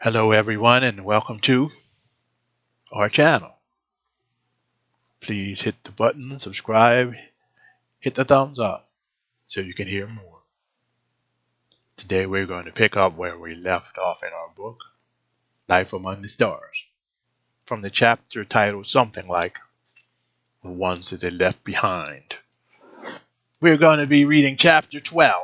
Hello, everyone, and welcome to our channel. Please hit the button, subscribe, hit the thumbs up so you can hear more. Today, we're going to pick up where we left off in our book, Life Among the Stars, from the chapter titled something like The Ones That They Left Behind. We're going to be reading chapter 12,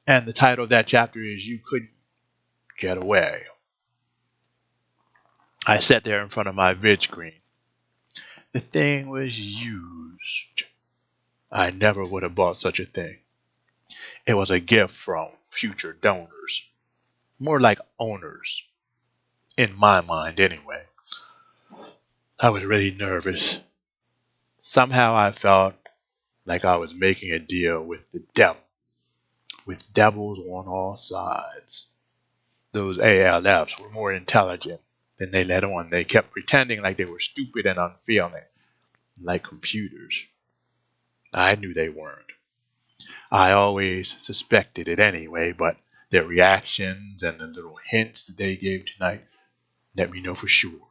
and the title of that chapter is You Couldn't Get Away. I sat there in front of my vid screen. The thing was used. I never would have bought such a thing. It was a gift from future donors. More like owners. In my mind, anyway. I was really nervous. Somehow I felt like I was making a deal with the devil. With devils on all sides. Those ALFs were more intelligent than they let on. They kept pretending like they were stupid and unfeeling. Like computers. I knew they weren't. I always suspected it anyway, but their reactions and the little hints that they gave tonight let me know for sure.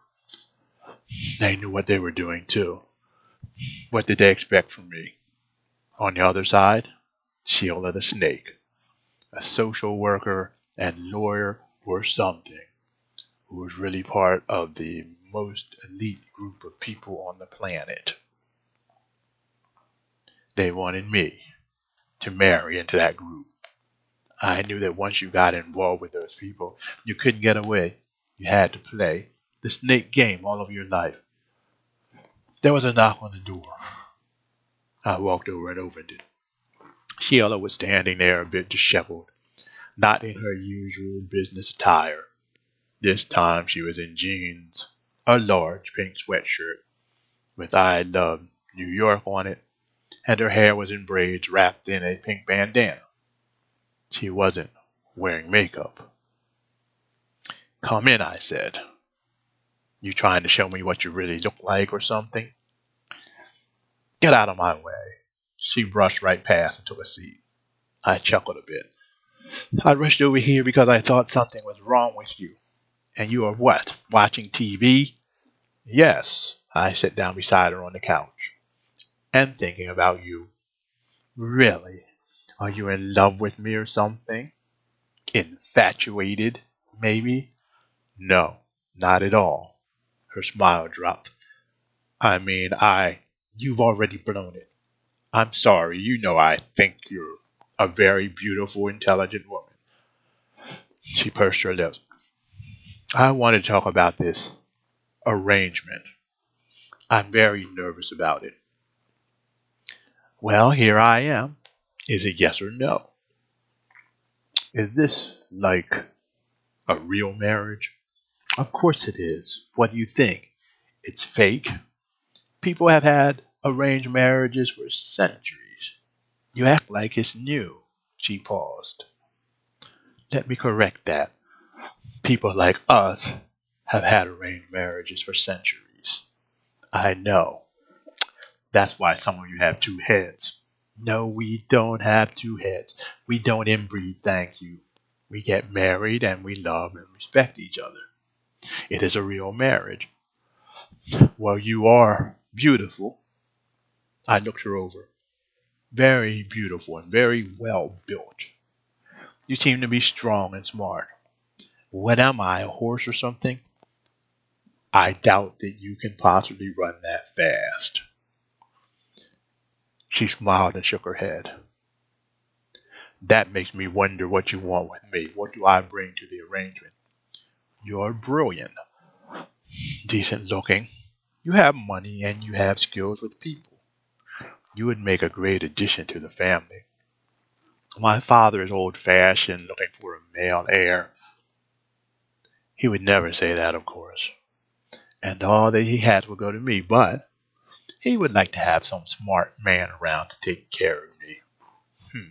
They knew what they were doing too. What did they expect from me? On the other side, Sheila the Snake, a social worker and lawyer or something, who was really part of the most elite group of people on the planet. They wanted me to marry into that group. I knew that once you got involved with those people, you couldn't get away. You had to play the snake game all of your life. There was a knock on the door. I walked over and opened it. Sheila was standing there a bit disheveled, not in her usual business attire. This time she was in jeans, a large pink sweatshirt with I Love New York on it, and her hair was in braids wrapped in a pink bandana. She wasn't wearing makeup. Come in, I said. You trying to show me what you really look like or something? Get out of my way. She brushed right past and took a seat. I chuckled a bit. I rushed over here because I thought something was wrong with you. And you are what? Watching TV? Yes. I sat down beside her on the couch. And thinking about you. Really? Are you in love with me or something? Infatuated, maybe? No, not at all. Her smile dropped. You've already blown it. I'm sorry, you know I think you're a very beautiful, intelligent woman. She pursed her lips. I want to talk about this arrangement. I'm very nervous about it. Well, here I am. Is it yes or no? Is this like a real marriage? Of course it is. What do you think? It's fake? People have had arranged marriages for centuries. You act like it's new. She paused. Let me correct that. People like us have had arranged marriages for centuries. I know. That's why some of you have two heads. No, we don't have two heads. We don't inbreed, thank you. We get married and we love and respect each other. It is a real marriage. Well, you are beautiful. I looked her over. Very beautiful and very well built. You seem to be strong and smart. What am I, a horse or something? I doubt that you can possibly run that fast. She smiled and shook her head. That makes me wonder what you want with me. What do I bring to the arrangement? You're brilliant, decent looking. You have money and you have skills with people. You would make a great addition to the family. My father is old-fashioned, looking for a male heir. He would never say that, of course. And all that he has will go to me, but he would like to have some smart man around to take care of me.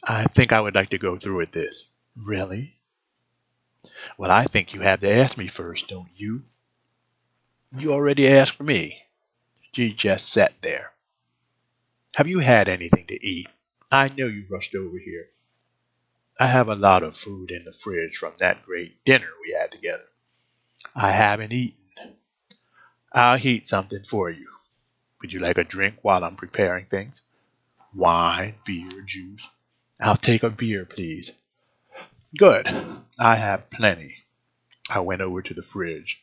I think I would like to go through with this. Really? Well, I think you have to ask me first, don't you? You already asked me. She just sat there. Have you had anything to eat? I know you rushed over here. I have a lot of food in the fridge from that great dinner we had together. I haven't eaten. I'll heat something for you. Would you like a drink while I'm preparing things? Wine, beer, juice. I'll take a beer, please. Good. I have plenty. I went over to the fridge,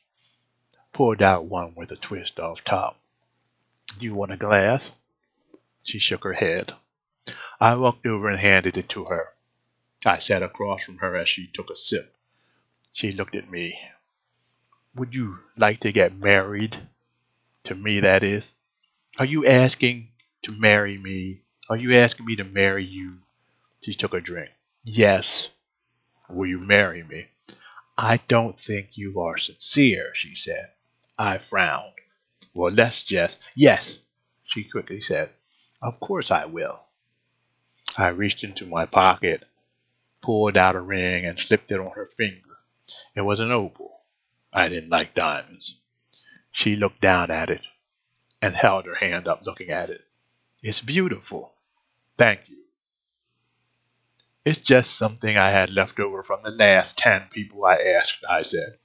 poured out one with a twist off top. Do you want a glass? She shook her head. I walked over and handed it to her. I sat across from her as she took a sip. She looked at me. Would you like to get married? To me, that is. Are you asking to marry me? Are you asking me to marry you? She took a drink. Yes. Will you marry me? I don't think you are sincere, she said. I frowned. Well, let's just. Yes, she quickly said. Of course I will. I reached into my pocket, pulled out a ring, and slipped it on her finger. It was an opal. I didn't like diamonds. She looked down at it and held her hand up looking at it. It's beautiful. Thank you. It's just something I had left over from the last 10 people I asked, I said.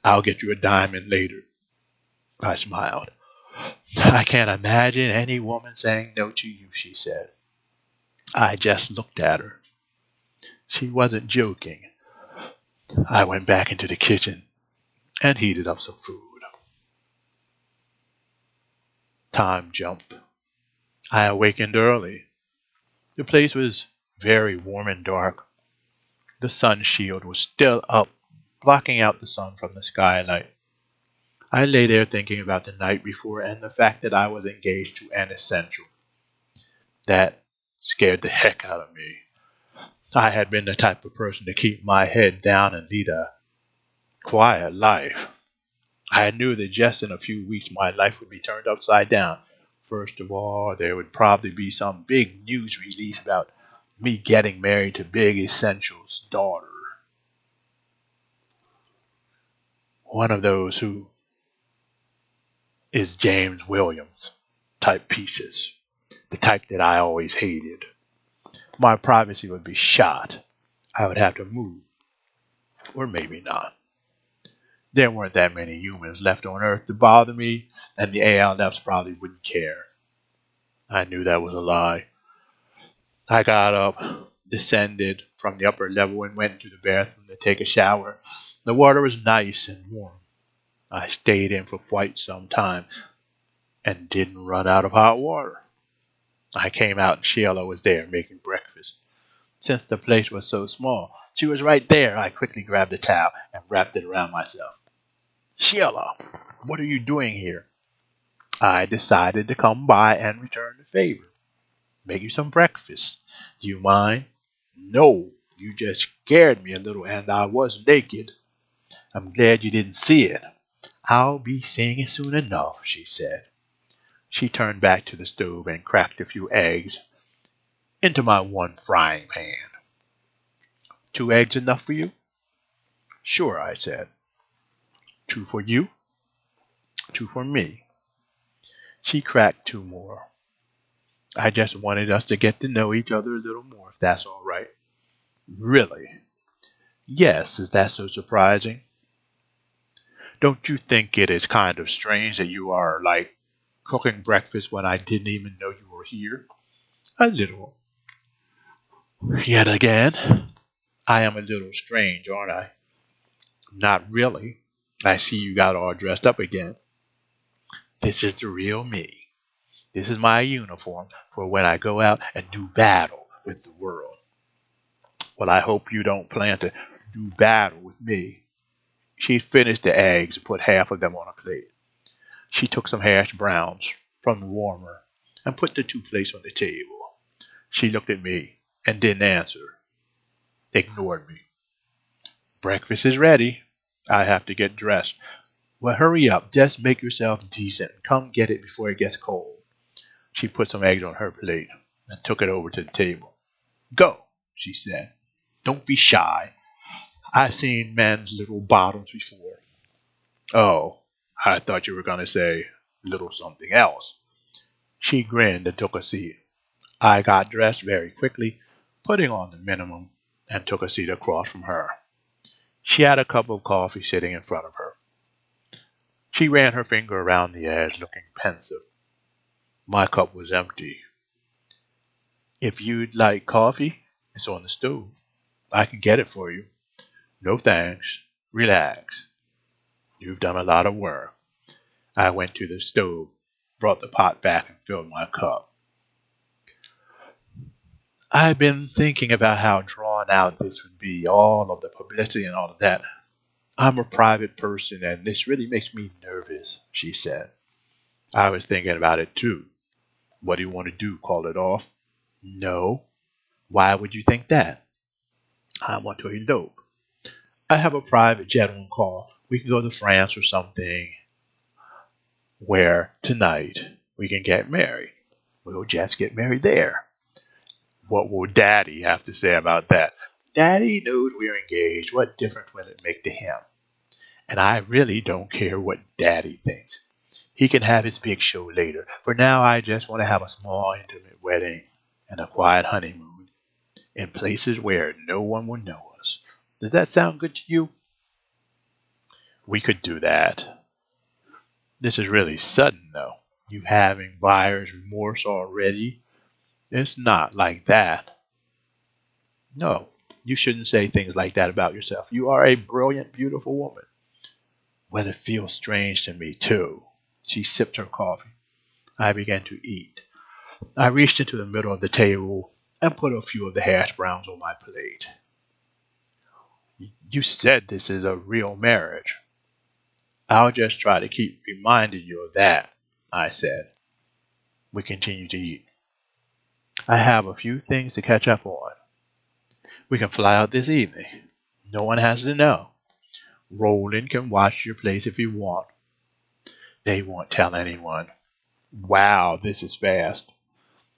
I'll get you a diamond later. I smiled. I can't imagine any woman saying no to you, she said. I just looked at her. She wasn't joking. I went back into the kitchen and heated up some food. Time jumped. I awakened early. The place was very warm and dark. The sun shield was still up, blocking out the sun from the skylight. I lay there thinking about the night before and the fact that I was engaged to an essential. That scared the heck out of me. I had been the type of person to keep my head down and lead a quiet life. I knew that just in a few weeks my life would be turned upside down. First of all, there would probably be some big news release about me getting married to Big Essential's daughter. One of those who is James Williams type pieces. The type that I always hated. My privacy would be shot. I would have to move. Or maybe not. There weren't that many humans left on Earth to bother me, and the ALFs probably wouldn't care. I knew that was a lie. I got up, descended from the upper level, and went into the bathroom to take a shower. The water was nice and warm. I stayed in for quite some time and didn't run out of hot water. I came out and Sheila was there making breakfast. Since the place was so small, she was right there. I quickly grabbed a towel and wrapped it around myself. Sheila, what are you doing here? I decided to come by and return the favor. Make you some breakfast. Do you mind? No, you just scared me a little and I was naked. I'm glad you didn't see it. I'll be seeing it soon enough, she said. She turned back to the stove and cracked a few eggs into my one frying pan. 2 eggs enough for you? Sure, I said. 2 for you? 2 for me. She cracked 2 more. I just wanted us to get to know each other a little more, if that's all right. Really? Yes, is that so surprising? Don't you think it is kind of strange that you are, like, cooking breakfast when I didn't even know you were here? A little. Yet again, I am a little strange, aren't I? Not really. I see you got all dressed up again. This is the real me. This is my uniform for when I go out and do battle with the world. Well, I hope you don't plan to do battle with me. She finished the eggs and put half of them on a plate. She took some hash browns from the warmer and put the 2 plates on the table. She looked at me and didn't answer. Ignored me. Breakfast is ready. I have to get dressed. Well, hurry up. Just make yourself decent and come get it before it gets cold. She put some eggs on her plate and took it over to the table. Go, she said. Don't be shy. I've seen men's little bottoms before. Oh, I thought you were going to say little something else. She grinned and took a seat. I got dressed very quickly, putting on the minimum and took a seat across from her. She had a cup of coffee sitting in front of her. She ran her finger around the edge, looking pensive. My cup was empty. If you'd like coffee, it's on the stove. I can get it for you. No thanks. Relax. You've done a lot of work. I went to the stove, brought the pot back, and filled my cup. I've been thinking about how drawn out this would be, all of the publicity and all of that. I'm a private person, and this really makes me nervous, she said. I was thinking about it too. What do you want to do? Call it off? No. Why would you think that? I want to elope. I have a private jet on call. We can go to France or something where tonight we can get married. We'll just get married there. What will Daddy have to say about that? Daddy knows we're engaged. What difference will it make to him? And I really don't care what Daddy thinks. He can have his big show later. For now, I just want to have a small, intimate wedding and a quiet honeymoon in places where no one will know us. Does that sound good to you? We could do that. This is really sudden, though. You having buyer's remorse already? It's not like that. No, you shouldn't say things like that about yourself. You are a brilliant, beautiful woman. Well, it feels strange to me, too. She sipped her coffee. I began to eat. I reached into the middle of the table and put a few of the hash browns on my plate. You said this is a real marriage. I'll just try to keep reminding you of that, I said. We continued to eat. I have a few things to catch up on. We can fly out this evening. No one has to know. Roland can watch your place if you want. They won't tell anyone. Wow, this is fast.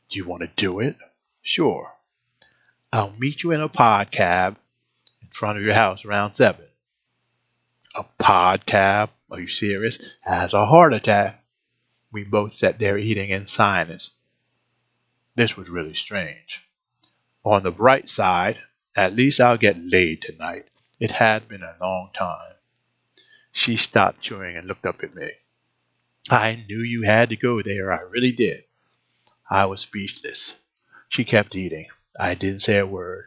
Do you want to do it? Sure. I'll meet you in a pod cab in front of your house around 7. A pod cab? Are you serious? Has a heart attack. We both sat there eating in silence. This was really strange. On the bright side, at least I'll get laid tonight. It had been a long time. She stopped chewing and looked up at me. I knew you had to go there. I really did. I was speechless. She kept eating. I didn't say a word.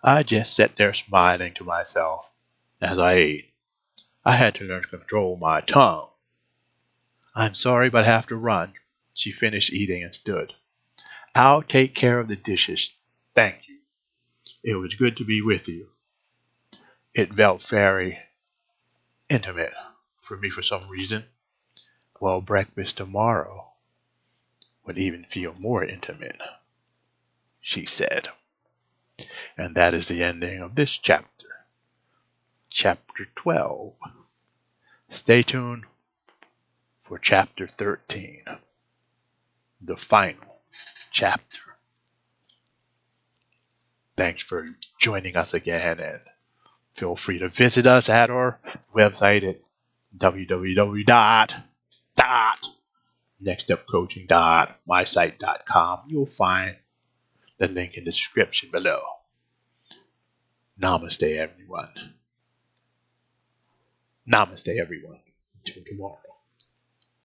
I just sat there smiling to myself as I ate. I had to learn to control my tongue. I'm sorry, but I have to run. She finished eating and stood. I'll take care of the dishes. Thank you. It was good to be with you. It felt very intimate for me for some reason. Well, breakfast tomorrow would even feel more intimate, she said. And that is the ending of this chapter. Chapter 12. Stay tuned for chapter 13, the final chapter. Thanks for joining us again, and feel free to visit us at our website at www.nextstepcoaching.mysite.com. You'll find the link in the description below. Namaste, everyone. Namaste, everyone. Until tomorrow.